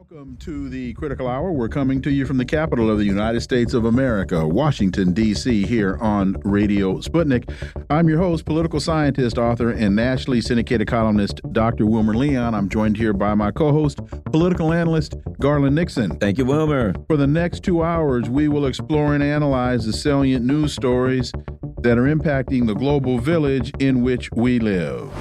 Welcome to the Critical Hour. We're coming to you from the capital of the United States of America, Washington, D.C., here on Radio Sputnik. I'm your host, political scientist, author, and nationally syndicated columnist, Dr. Wilmer Leon. I'm joined here by my co-host, political analyst, Garland Nixon. Thank you, Wilmer. For the next 2 hours, we will explore and analyze the salient news stories that are impacting the global village in which we live.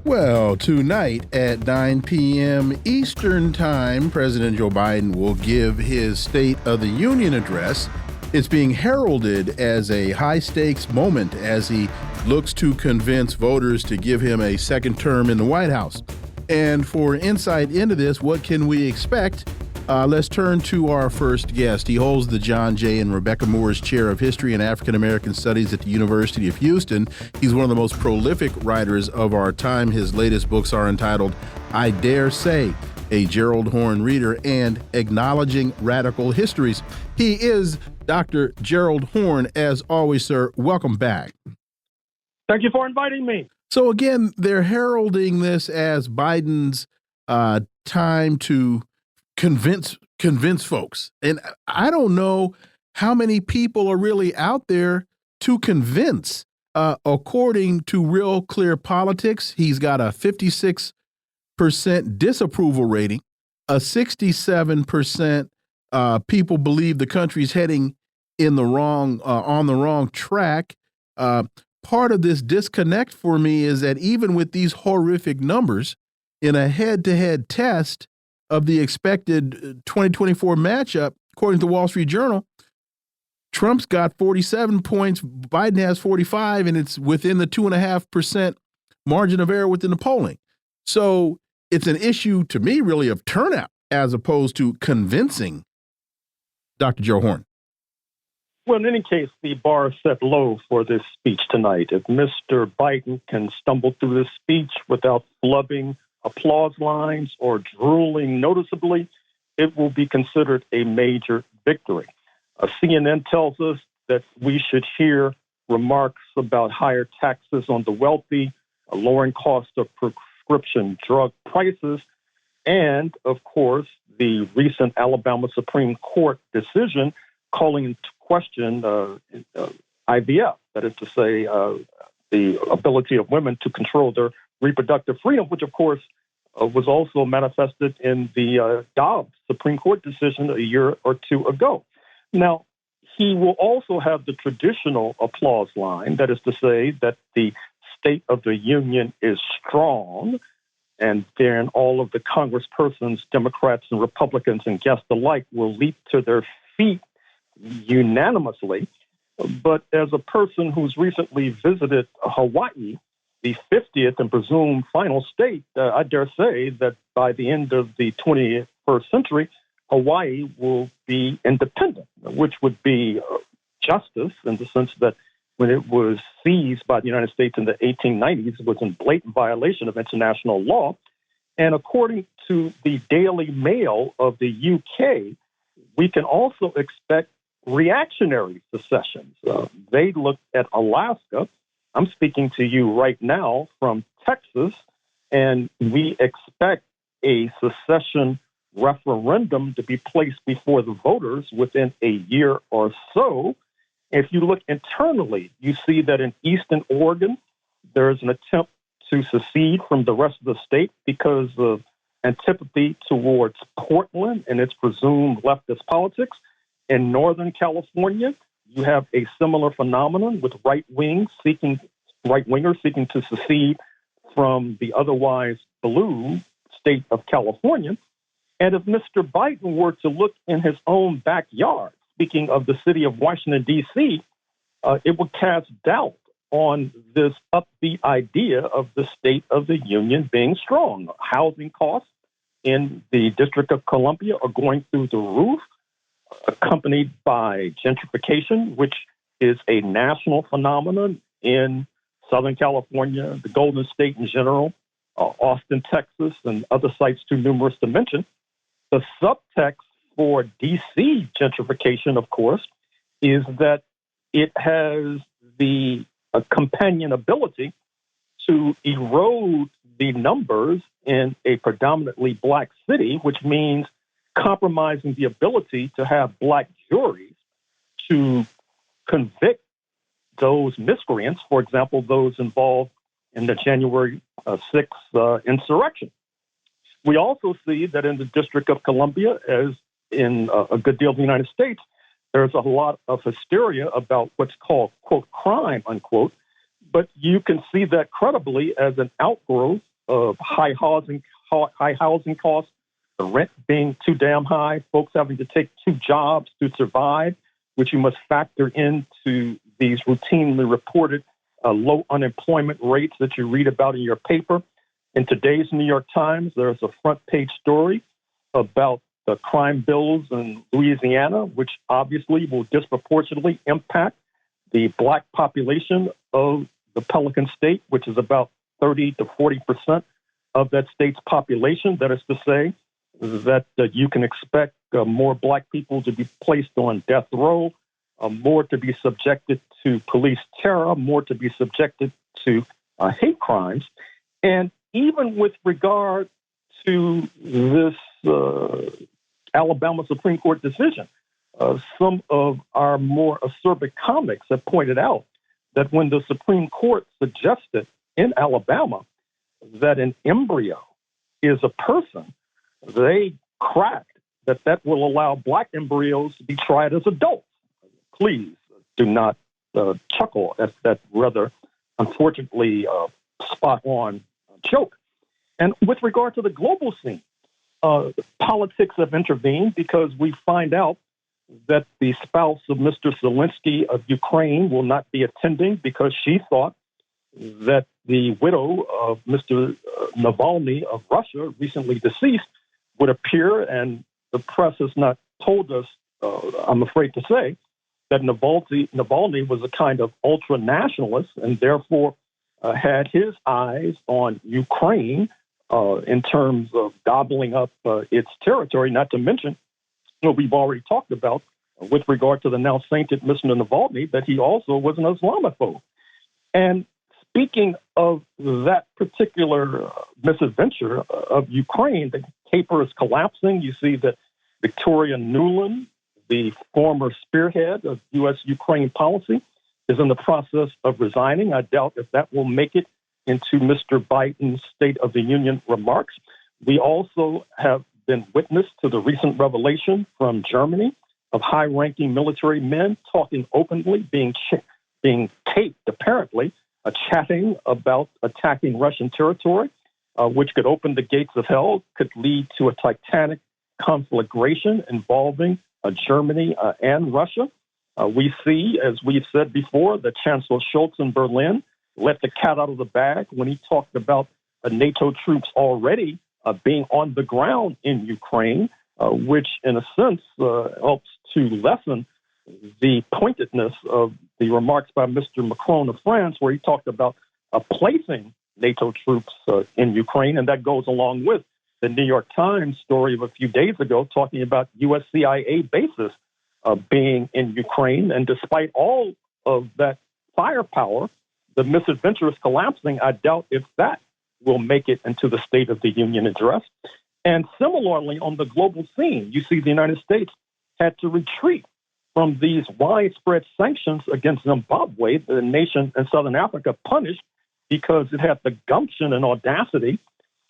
Well, tonight at 9 p.m. Eastern Time, President Joe Biden will give his State of the Union address. It's being heralded as a high-stakes moment as he looks to convince voters to give him a second term in the White House. And for insight into this, what can we expect? Let's turn to our first guest. He holds the John J. and Rebecca Moore's Chair of History and African American Studies at the University of Houston. He's one of the most prolific writers of our time. His latest books are entitled I Dare Say, a Gerald Horne Reader, and Acknowledging Radical Histories. He is Dr. Gerald Horne. As always, sir, welcome back. Thank you for inviting me. So again, they're heralding this as Biden's time to convince folks. And I don't know how many people are really out there to convince. According to Real Clear Politics, he's got a 56% disapproval rating, a 67% people believe the country's heading in the wrong on the wrong track. Part of this disconnect for me is that even with these horrific numbers in a head-to-head test of the expected 2024 matchup, according to the Wall Street Journal, Trump's got 47 points, Biden has 45, and it's within the 2.5% margin of error within the polling. So it's an issue, to me, really, of turnout as opposed to convincing. Dr. Joe Horne. Well, in any case, the bar is set low for this speech tonight. If Mr. Biden can stumble through this speech without flubbing applause lines or drooling noticeably, it will be considered a major victory. CNN tells us that we should hear remarks about higher taxes on the wealthy, a lowering cost of prescription drug prices, and, of course, the recent Alabama Supreme Court decision calling into question IVF, that is to say, the ability of women to control their reproductive freedom, which, of course, was also manifested in the Dobbs Supreme Court decision a year or two ago. Now, he will also have the traditional applause line, that is to say that the State of the Union is strong, and then all of the congresspersons, Democrats and Republicans and guests alike, will leap to their feet unanimously. But as a person who's recently visited Hawaii, the 50th and presumed final state, I dare say that by the end of the 21st century, Hawaii will be independent, which would be justice in the sense that when it was seized by the United States in the 1890s, it was in blatant violation of international law. And according to the Daily Mail of the UK, we can also expect reactionary secessions. They looked at Alaska. I'm speaking to you right now from Texas, and we expect a secession referendum to be placed before the voters within a year or so. If you look internally, you see that in Eastern Oregon, there's an attempt to secede from the rest of the state because of antipathy towards Portland and its presumed leftist politics. In Northern California, you have a similar phenomenon with right-wingers seeking to secede from the otherwise blue state of California. And if Mr. Biden were to look in his own backyard, speaking of the city of Washington, D.C., it would cast doubt on this upbeat idea of the State of the Union being strong. Housing costs in the District of Columbia are going through the roof, accompanied by gentrification, which is a national phenomenon in Southern California, the Golden State in general, Austin, Texas, and other sites too numerous to mention. The subtext for D.C. gentrification, of course, is that it has the companionability to erode the numbers in a predominantly black city, which means compromising the ability to have black juries to convict those miscreants, for example, those involved in the January 6th insurrection. We also see that in the District of Columbia, as in a good deal of the United States, there's a lot of hysteria about what's called, quote, crime, unquote. But you can see that credibly as an outgrowth of high housing costs, the rent being too damn high, folks having to take two jobs to survive, which you must factor into these routinely reported low unemployment rates that you read about in your paper. In today's New York Times, there's a front page story about the crime bills in Louisiana, which obviously will disproportionately impact the black population of the Pelican State, which is about 30 to 40% of that state's population. That is to say that you can expect more black people to be placed on death row, more to be subjected to police terror, more to be subjected to hate crimes. And even with regard to this Alabama Supreme Court decision, some of our more acerbic comics have pointed out that when the Supreme Court suggested in Alabama that an embryo is a person, they cracked that will allow black embryos to be tried as adults. Please do not chuckle at that rather, unfortunately, spot-on joke. And with regard to the global scene, politics have intervened because we find out that the spouse of Mr. Zelensky of Ukraine will not be attending because she thought that the widow of Mr. Navalny of Russia, recently deceased, would appear. And the press has not told us, I'm afraid to say, that Navalny was a kind of ultra-nationalist and therefore had his eyes on Ukraine in terms of gobbling up its territory, not to mention what we've already talked about with regard to the now sainted Mr. Navalny, that he also was an Islamophobe. And speaking of that particular misadventure of Ukraine, the paper is collapsing. You see that Victoria Nuland, the former spearhead of U.S.-Ukraine policy, is in the process of resigning. I doubt if that will make it into Mr. Biden's State of the Union remarks. We also have been witness to the recent revelation from Germany of high-ranking military men talking openly, being taped, apparently, chatting about attacking Russian territory, which could open the gates of hell, could lead to a titanic conflagration involving Germany and Russia. We see, as we've said before, that Chancellor Scholz in Berlin let the cat out of the bag when he talked about NATO troops already being on the ground in Ukraine, which in a sense helps to lessen the pointedness of the remarks by Mr. Macron of France, where he talked about placing NATO troops in Ukraine. And that goes along with the New York Times story of a few days ago talking about U.S. CIA bases being in Ukraine. And despite all of that firepower, the misadventure is collapsing. I doubt if that will make it into the State of the Union address. And similarly, on the global scene, you see the United States had to retreat from these widespread sanctions against Zimbabwe, the nation in Southern Africa punished because it had the gumption and audacity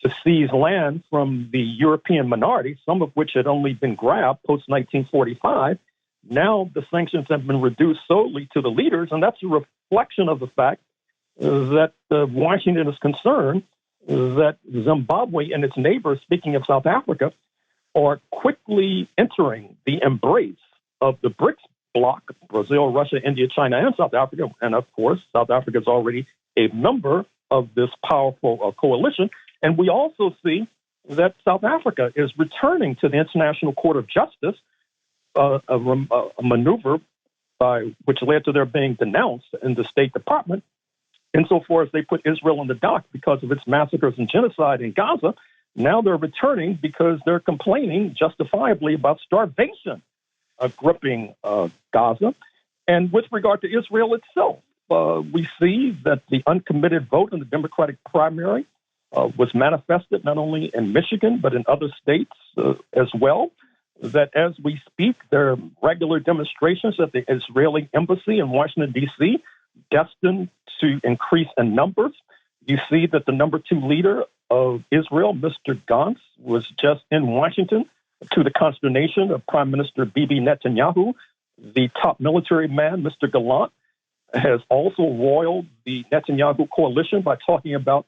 to seize land from the European minority, some of which had only been grabbed post-1945. Now the sanctions have been reduced solely to the leaders, and that's a reflection of the fact that Washington is concerned that Zimbabwe and its neighbors, speaking of South Africa, are quickly entering the embrace of the BRICS bloc, Brazil, Russia, India, China, and South Africa. And of course, South Africa is already a member of this powerful coalition. And we also see that South Africa is returning to the International Court of Justice, a maneuver by which led to their being denounced in the State Department, insofar as they put Israel in the dock because of its massacres and genocide in Gaza. Now they're returning because they're complaining justifiably about starvation gripping Gaza. And with regard to Israel itself, we see that the uncommitted vote in the Democratic primary was manifested not only in Michigan, but in other states as well. That as we speak, there are regular demonstrations at the Israeli embassy in Washington, D.C., destined to increase in numbers. You see that the number 2 leader of Israel, Mr. Gantz, was just in Washington to the consternation of Prime Minister Bibi Netanyahu. The top military man, Mr. Gallant, has also roiled the Netanyahu coalition by talking about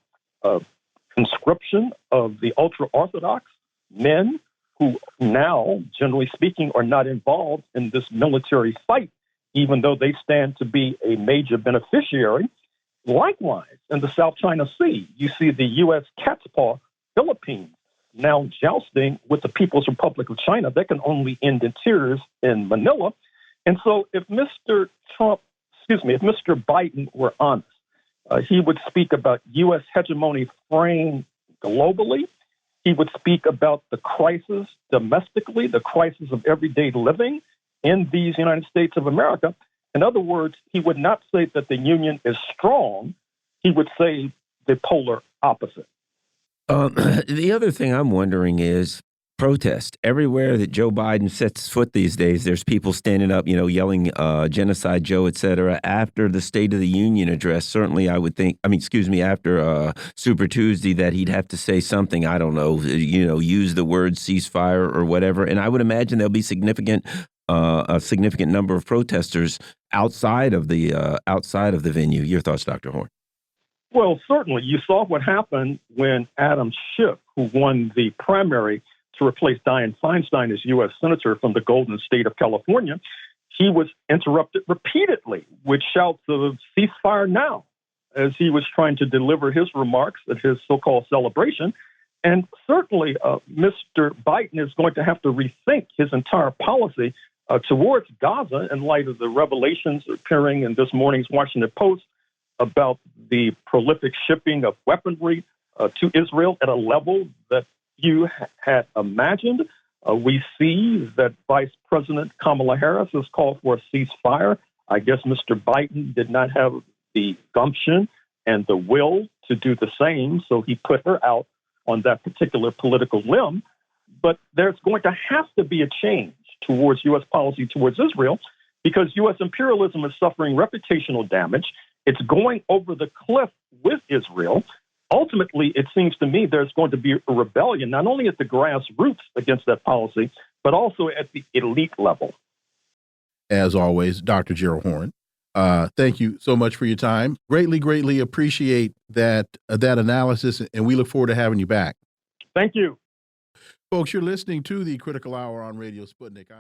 conscription of the ultra-Orthodox men who now, generally speaking, are not involved in this military fight, even though they stand to be a major beneficiary. Likewise, in the South China Sea, you see the U.S. cat's paw, Philippines, now jousting with the People's Republic of China. That can only end in tears in Manila. And so if Mr. Biden were honest, he would speak about U.S. hegemony framed globally. He would speak about the crisis domestically, the crisis of everyday living in these United States of America. In other words, he would not say that the union is strong. He would say the polar opposite. The other thing I'm wondering is protest. Everywhere that Joe Biden sets foot these days, there's people standing up, yelling genocide Joe, et cetera. After the State of the Union address, certainly I would think, after Super Tuesday, that he'd have to say something, I don't know, use the word ceasefire or whatever. And I would imagine there'll be a significant number of protesters outside of the venue. Your thoughts, Dr. Horne? Well, certainly. You saw what happened when Adam Schiff, who won the primary to replace Dianne Feinstein as U.S. Senator from the Golden State of California, he was interrupted repeatedly with shouts of ceasefire now as he was trying to deliver his remarks at his so-called celebration. And certainly, Mr. Biden is going to have to rethink his entire policy towards Gaza in light of the revelations appearing in this morning's Washington Post about the prolific shipping of weaponry to Israel at a level that few had imagined. We see that Vice President Kamala Harris has called for a ceasefire. I guess Mr. Biden did not have the gumption and the will to do the same, so he put her out on that particular political limb. But there's going to have to be a change towards U.S. policy towards Israel because U.S. imperialism is suffering reputational damage. It's going over the cliff with Israel. Ultimately, it seems to me there's going to be a rebellion, not only at the grassroots against that policy, but also at the elite level. As always, Dr. Gerald Horne, thank you so much for your time. Greatly appreciate that analysis, and we look forward to having you back. Thank you. Folks, you're listening to the Critical Hour on Radio Sputnik.